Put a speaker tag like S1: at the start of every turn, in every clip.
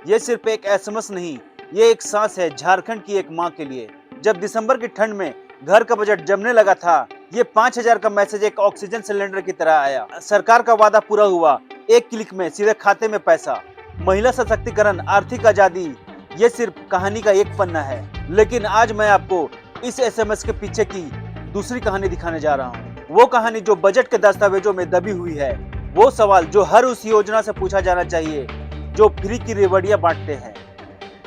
S1: ये सिर्फ एक एसएमएस नहीं, ये एक सांस है झारखंड की एक माँ के लिए। जब दिसंबर की ठंड में घर का बजट जमने लगा था, ये 5,000 का मैसेज एक ऑक्सीजन सिलेंडर की तरह आया। सरकार का वादा पूरा हुआ, एक क्लिक में सीधे खाते में पैसा। महिला सशक्तिकरण, आर्थिक आजादी, ये सिर्फ कहानी का एक पन्ना है। लेकिन आज मैं आपको इस एसएमएस के पीछे की दूसरी कहानी दिखाने जा रहा हूँ। वो कहानी जो बजट के दस्तावेजों में दबी हुई है। वो सवाल जो हर उस योजना से पूछा जाना चाहिए जो फ्री की रेवड़ियां बांटते हैं।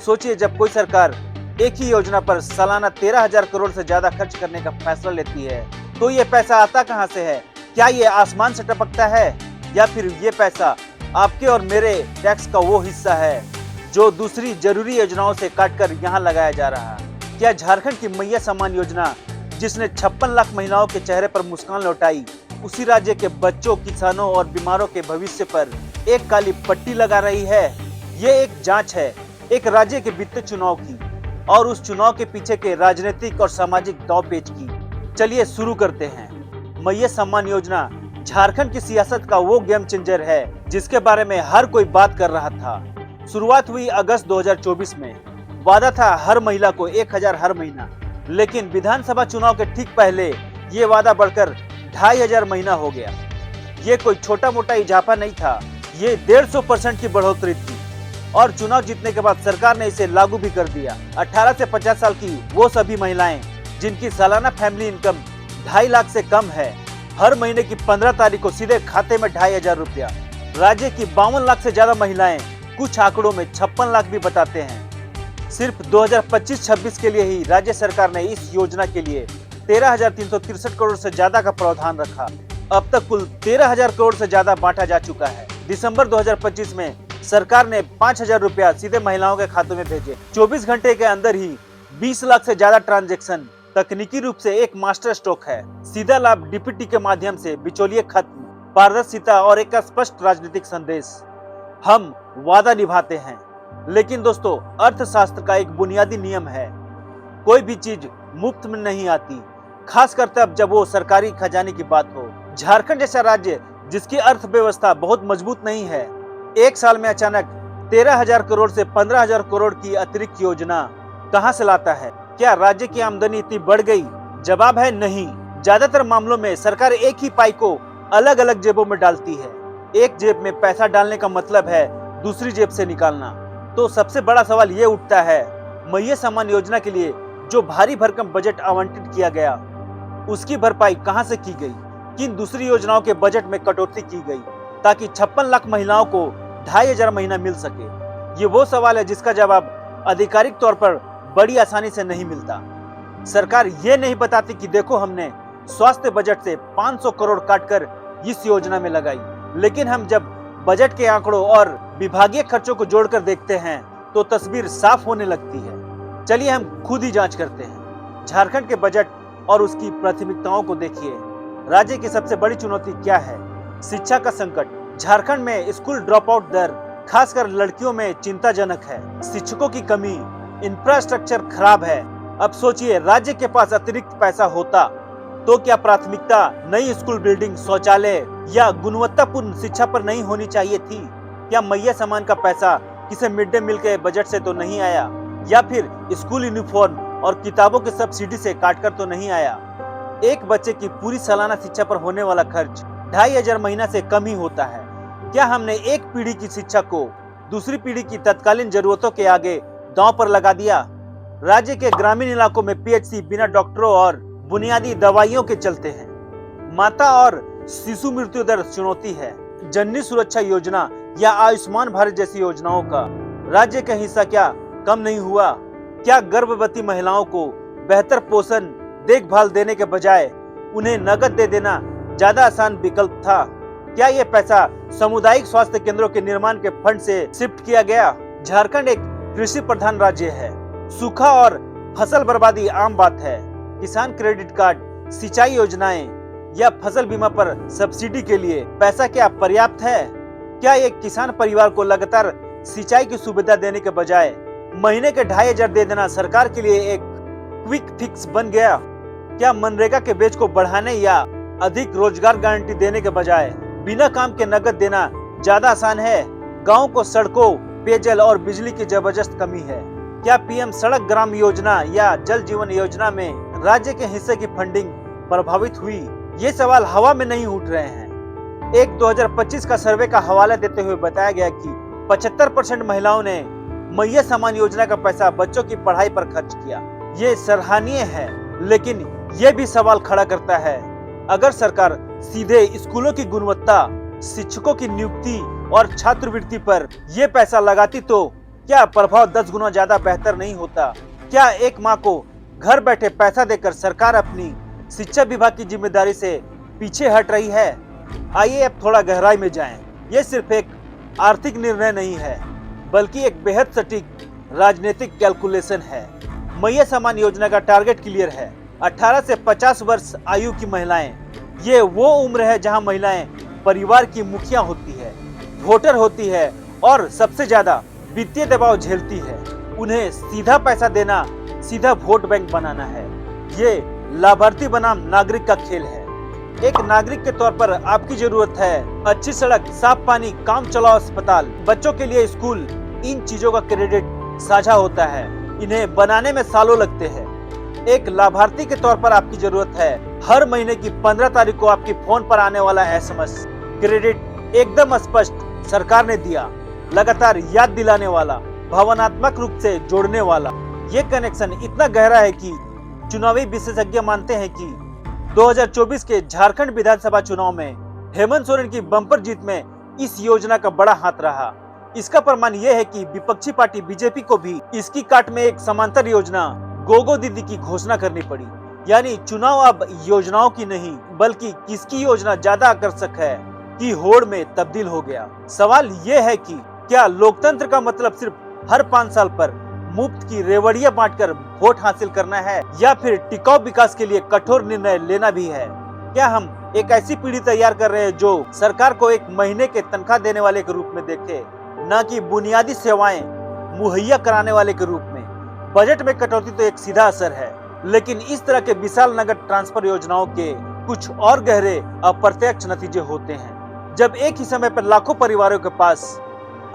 S1: सोचिए, जब कोई सरकार एक ही योजना पर सालाना 13,000 करोड़ से ज्यादा खर्च करने का फैसला लेती है, तो ये पैसा आता कहां से है? क्या ये आसमान से टपकता है, या फिर ये पैसा आपके और मेरे टैक्स का वो हिस्सा है जो दूसरी जरूरी योजनाओं से काटकर यहाँ लगाया जा रहा है? क्या झारखंड की मैया सम्मान योजना, जिसने 56 लाख महिलाओं के चेहरे पर मुस्कान लौटाई, उसी राज्य के बच्चों, किसानों और बीमारों के भविष्य पर एक काली पट्टी लगा रही है? ये एक जांच है एक राज्य के बीते चुनाव की, और उस चुनाव के पीछे के राजनीतिक और सामाजिक दांवपेच की। चलिए शुरू करते हैं। मैया सम्मान योजना झारखंड की सियासत का वो गेम चेंजर है जिसके बारे में हर कोई बात कर रहा था। शुरुआत हुई अगस्त 2024 में। वादा था हर महिला को 1,000 हर महीना, लेकिन विधानसभा चुनाव के ठीक पहले ये वादा बढ़कर 2,500 महीना हो गया। ये कोई छोटा मोटा इजाफा नहीं था, ये 150% की बढ़ोतरी थी। और चुनाव जीतने के बाद सरकार ने इसे लागू भी कर दिया। 18 से 50 साल की वो सभी महिलाएं जिनकी सालाना फैमिली इनकम 2.5 लाख से कम है, हर महीने की 15 तारीख को सीधे खाते में 2,500 रुपया। राज्य की 52 लाख से ज्यादा महिलाएं, कुछ आंकड़ों में 56 लाख भी बताते हैं। सिर्फ 2025-26 के लिए ही राज्य सरकार ने इस योजना के लिए 13,363 करोड़ से ज्यादा का प्रावधान रखा। अब तक कुल 13,000 करोड़ से ज्यादा बांटा जा चुका है। दिसंबर 2025 में सरकार ने 5,000 रुपया सीधे महिलाओं के खातों में भेजे। 24 घंटे के अंदर ही 20 लाख से ज्यादा ट्रांजैक्शन। तकनीकी रूप से एक मास्टर स्ट्रोक है। सीधा लाभ डीपीटी के माध्यम से, बिचौलिए खत्म, पारदर्शिता और एक स्पष्ट राजनीतिक संदेश। हम वादा निभाते हैं। लेकिन दोस्तों, अर्थशास्त्र का एक बुनियादी नियम है, कोई भी चीज मुफ्त में नहीं आती, खासकर तब जब वो सरकारी खजाने की बात हो। झारखंड जैसा राज्य जिसकी अर्थव्यवस्था बहुत मजबूत नहीं है, एक साल में अचानक 13,000 करोड़ से 15,000 करोड़ की अतिरिक्त योजना कहां से लाता है? क्या राज्य की आमदनी इतनी बढ़ गई? जवाब है नहीं। ज्यादातर मामलों में सरकार एक ही पाई को अलग अलग जेबों में डालती है। एक जेब में पैसा डालने का मतलब है दूसरी जेब से निकालना। तो सबसे बड़ा सवाल ये उठता है, मैया सम्मान योजना के लिए जो भारी भरकम बजट आवंटित किया गया, उसकी भरपाई कहां से की गई? किन दूसरी योजनाओं के बजट में कटौती की गई ताकि 56 लाख महिलाओं को 2,500 महीना मिल सके? ये वो सवाल है जिसका जवाब आधिकारिक तौर पर बड़ी आसानी से नहीं मिलता। सरकार ये नहीं बताती कि देखो, हमने स्वास्थ्य बजट से 500 करोड़ काटकर इस योजना में लगाई। लेकिन हम जब बजट के आंकड़ों और विभागीय खर्चों को जोड़कर देखते हैं तो तस्वीर साफ होने लगती है। चलिए हम खुद ही जांच करते हैं। झारखंड के बजट और उसकी प्राथमिकताओं को देखिए। राज्य की सबसे बड़ी चुनौती क्या है? शिक्षा का संकट। झारखंड में स्कूल ड्रॉप आउट दर खासकर लड़कियों में चिंताजनक है। शिक्षकों की कमी, इंफ्रास्ट्रक्चर खराब है। अब सोचिए, राज्य के पास अतिरिक्त पैसा होता तो क्या प्राथमिकता नई स्कूल बिल्डिंग, शौचालय या गुणवत्तापूर्ण शिक्षा पर नहीं होनी चाहिए थी? क्या मैया सम्मान का पैसा किसी मिड डे मील के बजट से तो नहीं आया, या फिर स्कूल यूनिफॉर्म और किताबों की सब्सिडी से काटकर तो नहीं आया? एक बच्चे की पूरी सालाना शिक्षा पर होने वाला खर्च 2,500 महीना से कम ही होता है। क्या हमने एक पीढ़ी की शिक्षा को दूसरी पीढ़ी की तत्कालीन जरूरतों के आगे दांव पर लगा दिया? राज्य के ग्रामीण इलाकों में पीएचसी बिना डॉक्टरों और बुनियादी दवाइयों के चलते हैं। माता और शिशु मृत्यु दर चुनौती है। जननी सुरक्षा योजना या आयुष्मान भारत जैसी योजनाओं का राज्य का हिस्सा क्या कम नहीं हुआ? क्या गर्भवती महिलाओं को बेहतर पोषण देखभाल देने के बजाय उन्हें नकद दे देना ज्यादा आसान विकल्प था? क्या ये पैसा सामुदायिक स्वास्थ्य केंद्रों के निर्माण के फंड से शिफ्ट किया गया? झारखंड एक कृषि प्रधान राज्य है। सूखा और फसल बर्बादी आम बात है। किसान क्रेडिट कार्ड, सिंचाई योजनाएं या फसल बीमा पर सब्सिडी के लिए पैसा क्या पर्याप्त है? क्या एक किसान परिवार को लगातार सिंचाई की सुविधा देने के बजाय महीने के 2,500 दे देना सरकार के लिए एक क्विक फिक्स बन गया? क्या मनरेगा के बेच को बढ़ाने या अधिक रोजगार गारंटी देने के बजाय बिना काम के नकद देना ज्यादा आसान है? गाँव को सड़कों, पेयजल और बिजली की जबरदस्त कमी है। क्या पीएम सड़क ग्राम योजना या जल जीवन योजना में राज्य के हिस्से की फंडिंग प्रभावित हुई? ये सवाल हवा में नहीं उठ रहे हैं। एक 2025 का सर्वे का हवाला देते हुए बताया गया कि 75% महिलाओं ने मैया सम्मान योजना का पैसा बच्चों की पढ़ाई पर खर्च किया। ये सराहनीय है, लेकिन ये भी सवाल खड़ा करता है, अगर सरकार सीधे स्कूलों की गुणवत्ता, शिक्षकों की नियुक्ति और छात्रवृत्ति पर ये पैसा लगाती तो क्या प्रभाव 10 गुना ज्यादा बेहतर नहीं होता? क्या एक माँ को घर बैठे पैसा देकर सरकार अपनी शिक्षा विभाग की जिम्मेदारी से पीछे हट रही है? आइए अब थोड़ा गहराई में जाएं। ये सिर्फ एक आर्थिक निर्णय नहीं है, बल्कि एक बेहद सटीक राजनीतिक कैलकुलेशन है। मैया सम्मान योजना का टारगेट क्लियर है। 18 से 50 वर्ष आयु की महिलाएं, ये वो उम्र है जहां महिलाएं परिवार की मुखिया होती है, वोटर होती है और सबसे ज्यादा वित्तीय दबाव झेलती है। उन्हें सीधा पैसा देना सीधा वोट बैंक बनाना है। ये लाभार्थी बनाम नागरिक का खेल है। एक नागरिक के तौर पर आपकी जरूरत है अच्छी सड़क, साफ पानी, काम चलाओ अस्पताल, बच्चों के लिए स्कूल। इन चीजों का क्रेडिट साझा होता है, इन्हें बनाने में सालों लगते हैं। एक लाभार्थी के तौर पर आपकी जरूरत है हर महीने की 15 तारीख को आपके फोन पर आने वाला एसएमएस। क्रेडिट एकदम स्पष्ट सरकार ने दिया, लगातार याद दिलाने वाला, भावनात्मक रूप से जोड़ने वाला। ये कनेक्शन इतना गहरा है कि चुनावी विशेषज्ञ मानते हैं कि 2024 के झारखंड विधानसभा चुनाव में हेमंत सोरेन की बम्पर जीत में इस योजना का बड़ा हाथ रहा। इसका प्रमाण यह है कि विपक्षी पार्टी बीजेपी को भी इसकी काट में एक समांतर योजना गोगो दीदी की घोषणा करनी पड़ी। यानी चुनाव अब योजनाओं की नहीं, बल्कि किसकी योजना ज्यादा आकर्षक है की होड़ में तब्दील हो गया। सवाल ये है कि क्या लोकतंत्र का मतलब सिर्फ हर 5 साल पर मुफ्त की रेवड़ियां बांटकर वोट हासिल करना है, या फिर टिकाऊ विकास के लिए कठोर निर्णय लेना भी है? क्या हम एक ऐसी पीढ़ी तैयार कर रहे हैं जो सरकार को एक महीने के तनख्वाह देने वाले के रूप में देखे, न कि बुनियादी सेवाएं मुहैया कराने वाले के रूप में? बजट में कटौती तो एक सीधा असर है, लेकिन इस तरह के विशाल नगद ट्रांसफर योजनाओं के कुछ और गहरे अप्रत्यक्ष नतीजे होते हैं। जब एक ही समय पर लाखों परिवारों के पास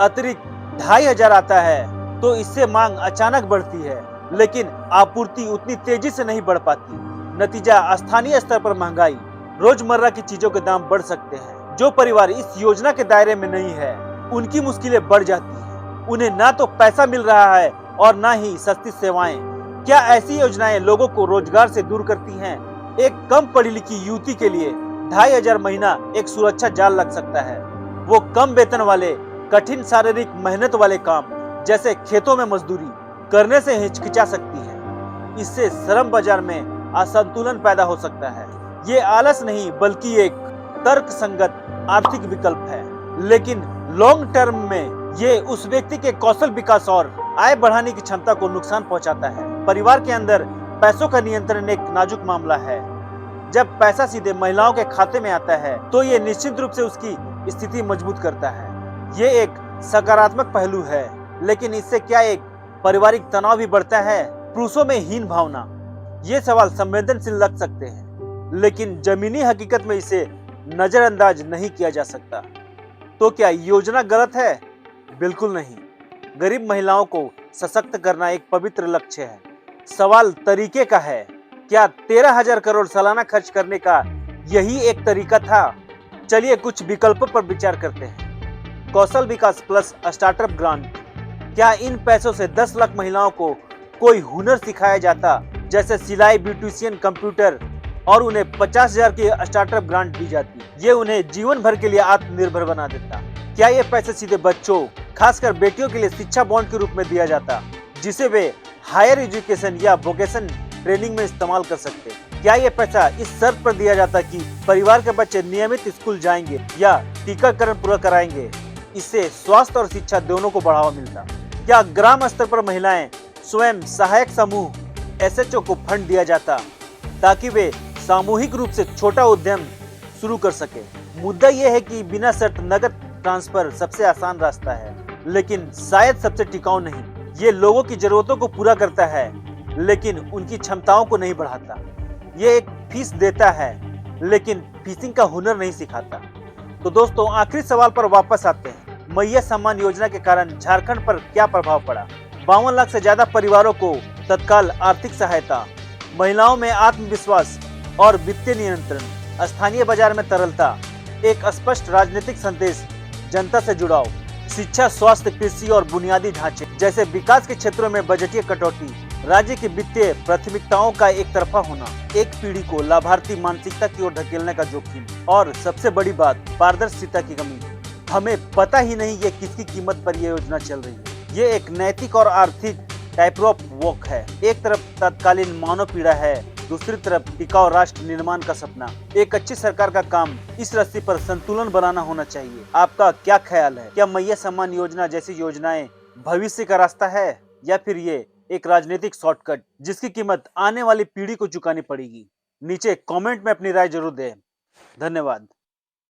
S1: अतिरिक्त 2500 आता है तो इससे मांग अचानक बढ़ती है, लेकिन आपूर्ति उतनी तेजी से नहीं बढ़ पाती। नतीजा स्थानीय स्तर पर महंगाई, रोजमर्रा की चीजों के दाम बढ़ सकते हैं। जो परिवार इस योजना के दायरे में नहीं है, उनकी मुश्किलें बढ़ जाती हैं। उन्हें ना तो पैसा मिल रहा है और ना ही सस्ती सेवाएं। क्या ऐसी योजनाएं लोगों को रोजगार से दूर करती हैं? एक कम पढ़ी लिखी युवती के लिए 2500 महीना एक सुरक्षा जाल लग सकता है। वो कम वेतन वाले, कठिन शारीरिक मेहनत वाले काम जैसे खेतों में मजदूरी करने से हिचकिचा सकती है। इससे श्रम बाजार में असंतुलन पैदा हो सकता है। ये आलस नहीं, बल्कि एक तर्कसंगत आर्थिक विकल्प है, लेकिन लॉन्ग टर्म में ये उस व्यक्ति के कौशल विकास और आय बढ़ाने की क्षमता को नुकसान पहुंचाता है। परिवार के अंदर पैसों का नियंत्रण एक नाजुक मामला है। जब पैसा सीधे महिलाओं के खाते में आता है तो ये निश्चित रूप से उसकी स्थिति मजबूत करता है। ये एक सकारात्मक पहलू है, लेकिन इससे क्या एक पारिवारिक तनाव भी बढ़ता है? पुरुषों में हीन भावना, ये सवाल संवेदनशील लग सकते हैं, लेकिन जमीनी हकीकत में इसे नजरअंदाज नहीं किया जा सकता। तो क्या योजना गलत है? बिल्कुल नहीं। गरीब महिलाओं को सशक्त करना एक पवित्र लक्ष्य है। सवाल तरीके का है। क्या 13,000 करोड़ सालाना खर्च करने का यही एक तरीका था? चलिए कुछ विकल्पों पर विचार करते हैं। कौशल विकास प्लस स्टार्टअप ग्रांट। क्या इन पैसों से 10 लाख महिलाओं को कोई हुनर सिखाया जाता, जैसे सिलाई, ब्यूटिशियन, कंप्यूटर, और उन्हें 50,000 की स्टार्टअप ग्रांट दी जाती? ये उन्हें जीवन भर के लिए आत्मनिर्भर बना देता। क्या ये पैसे सीधे बच्चों, खासकर बेटियों के लिए शिक्षा बॉन्ड के रूप में दिया जाता, जिसे वे हायर एजुकेशन या वोकेशन ट्रेनिंग में इस्तेमाल कर सकते? क्या ये पैसा इस शर्त पर दिया जाता कि परिवार के बच्चे नियमित स्कूल जाएंगे या टीकाकरण पूरा कराएंगे? इससे स्वास्थ्य और शिक्षा दोनों को बढ़ावा मिलता। क्या ग्राम स्तर पर महिलाएं स्वयं सहायक समूह एसएचओ को फंड दिया जाता, ताकि वे सामूहिक रूप से छोटा उद्यम शुरू कर सके? मुद्दा यह है कि बिना शर्त नकद ट्रांसफर सबसे आसान रास्ता है, लेकिन शायद सबसे टिकाऊ नहीं। ये लोगों की जरूरतों को पूरा करता है, लेकिन उनकी क्षमताओं को नहीं बढ़ाता। ये एक फीस देता है, लेकिन फीसिंग का हुनर नहीं सिखाता। तो दोस्तों, आखिरी सवाल पर वापस आते हैं। मैया सम्मान योजना के कारण झारखंड पर क्या प्रभाव पड़ा? 52 लाख से ज्यादा परिवारों को तत्काल आर्थिक सहायता, महिलाओं में आत्मविश्वास और वित्तीय नियंत्रण, स्थानीय बाजार में तरलता, एक स्पष्ट राजनीतिक संदेश, जनता से जुड़ाव, शिक्षा, स्वास्थ्य, कृषि और बुनियादी ढांचे जैसे विकास के क्षेत्रों में बजटीय कटौती, राज्य की वित्तीय प्राथमिकताओं का एक तरफा होना, एक पीढ़ी को लाभार्थी मानसिकता की ओर धकेलने का जोखिम और सबसे बड़ी बात पारदर्शिता की कमी। हमें पता ही नहीं ये किसकी कीमत पर ये योजना चल रही है। ये एक नैतिक और आर्थिक टाइप ऑफ वॉक है। एक तरफ तत्कालीन मानव पीड़ा है, दूसरी तरफ टिकाऊ राष्ट्र निर्माण का सपना। एक अच्छी सरकार का काम इस रस्सी पर संतुलन बनाना होना चाहिए। आपका क्या ख्याल है? क्या मैया सम्मान योजना जैसी योजनाएं भविष्य का रास्ता है या फिर ये एक राजनीतिक शॉर्टकट जिसकी कीमत आने वाली पीढ़ी को चुकानी पड़ेगी? नीचे कमेंट में अपनी राय जरूर दें। धन्यवाद।